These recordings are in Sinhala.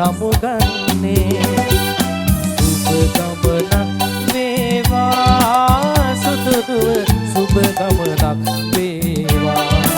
සමුගන්නේ සුබ ගමනක් වේවා සුදුදුව සුබ ගමනක් වේවා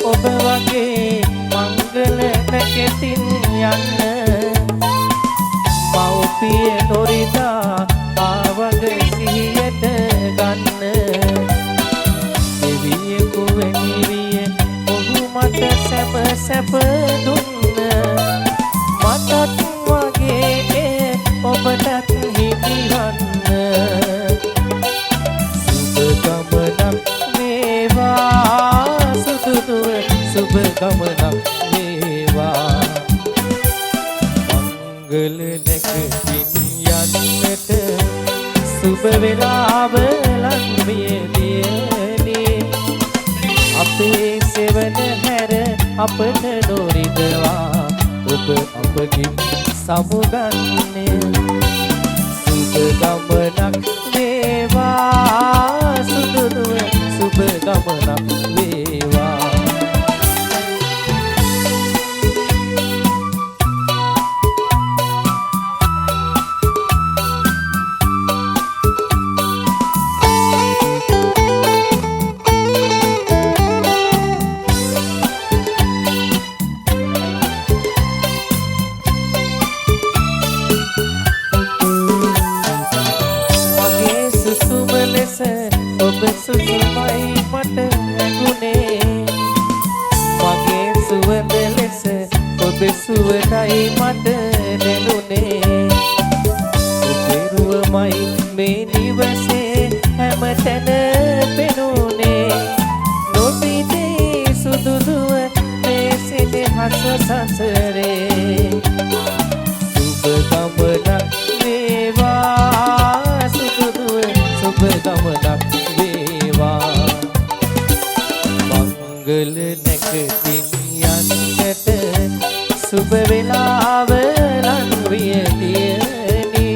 ඔබ වගේ මංගල නැකෙතින් යන්න මව්පිය නොරිදා ආවග සිහියට ගන්න දෙවියෙකු වෙනිවිය ඔහු මට සැප සැප දුන්න මටත් වගේ ඔබටත් හිමිවන්න සුබ ගමනක් වේවා සුබ ගමනක් වේවා මංගල නැකතින් යන්නට සුබ වේලාව ලං වේදී අපේ සෙවන හැර අපට නොරිදවා ඔබ අපකින් සමුගන්නේ සුබ ගමනක් වේවා සුදුදුව සුබ ගමනක් වේවා ඔබ සුසුමයි මට නැගුණේ මගේ සුවඳ ලෙස ඔබ සුවඳයි මට දැනුනේ ඔබේ රුවමයි මේ නිවසේ හැමතැන පෙනුනේ නොපිතේ සුදුදුව මේ සෙනෙහස සසරේ සුබ ගමනක් වේවා සුදුදුව සුබ ගමනක් මංගල නැකතින් යන්නට සුබ වේලාව ලං වේදී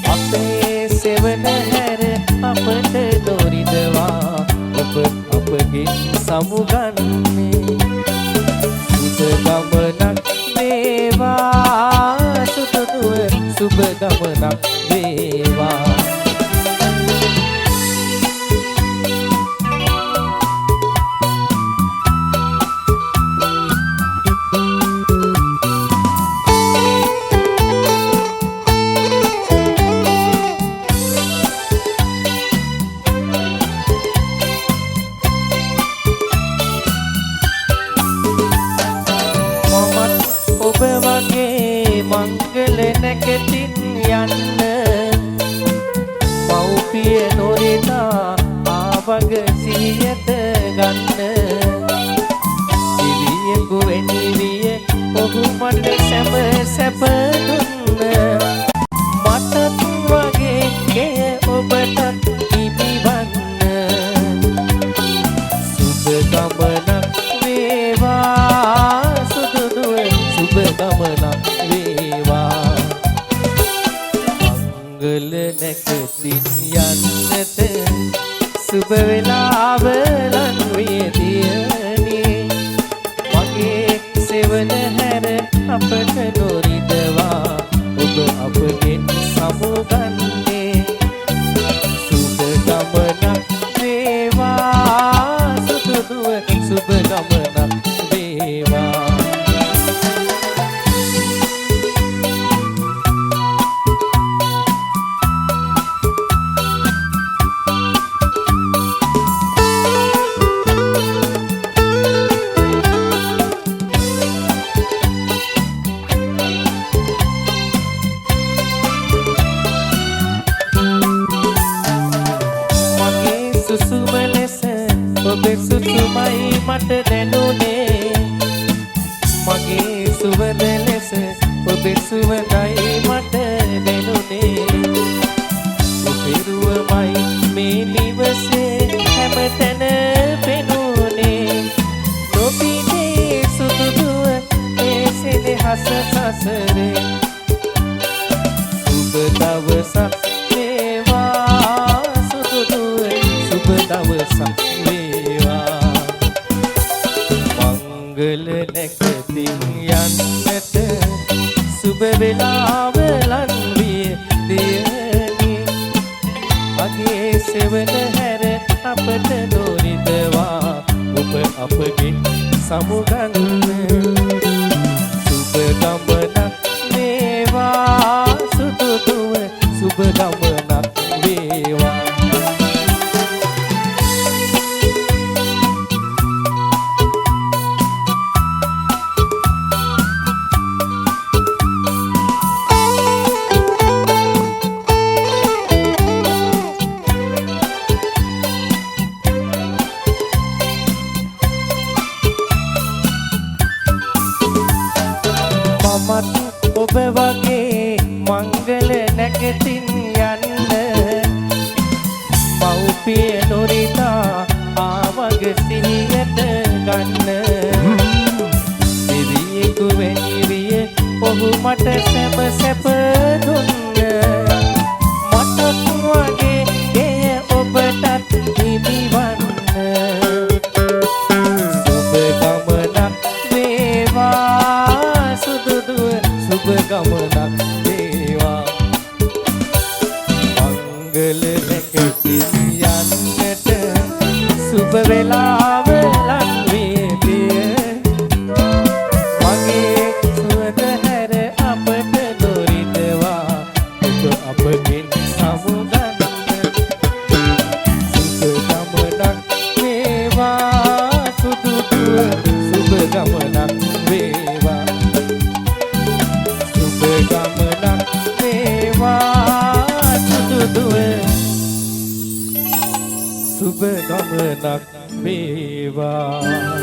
අපේ සෙවන හැර අපට නොරිදවා ඔබ අපගෙන් සමුගන්නේ සුබ ගමනක් වේවා සුදුදුව සුබ ගමනක් වේවා ඔබ වගේ මංගල නැකතින් යන්න මව්පිය නොරිදා ආවග සිහියට ගන්න දිවියෙකු වෙනිවිය ඔහු මට සැප සැප දුන්න මටත් වගේ ඔබටත් හිමිවන්න සුබ ගමනක් වේවා සුබ ගමනක් වේවා මංගල නැකතින් යන්නට සුබ වේලාව ලං වේදී මගේ සෙවන හැර අපට නොරිදවා ඔබ අපගෙන් සමුගන්නේ සුබ ගමනක් වේවා සුදුදුව සුබ ගමනක් වේවා සුසුම ලෙස ඔබේ සුසුමයි මට දැනුනේ මගේ සුවඳ ලෙස ඔබේ සුවඳයි මට දැනුනේ ඔබේ රුවමයි දවසක් වේවා සුදු දුව සුබ දවසක් වේවා මංගල නැකතින් යන්නට සුබ වෙලාව ලන් විය දෙයනි මගේ සෙවන හැර අපට දොරිදවා ඔබ අපගේ සමුගන්න සුබ ගමනක් වේවා සුදු දුව සුබ ගමනක් වේවා මමත් ඔබ වගේ මංගල නැකතින් යන්න මව්පිය නොරිතා ආවග සිහියට ගන්න දෙවියෙකු වැනි විය ඔහු මට සැප සැප දුන්න මටත් වගේ එය ඔබටත් හිමිවන්න සුබ ගමනක් වේවා සුබ ගමනක් වේවා මංගල නැකතින් යන්නට සුබ වෙලාව ලන් වේදිය මගේ සුවඳ හැර අපට දොරිදවා ඔබ අපගෙන් සමුගන්න සුබ ගමනක් වේවා සුදු දුව සුබ ගමනක් වේවා ගමනක් වේවා සුදු දුව සුබ ගමනක් වේවා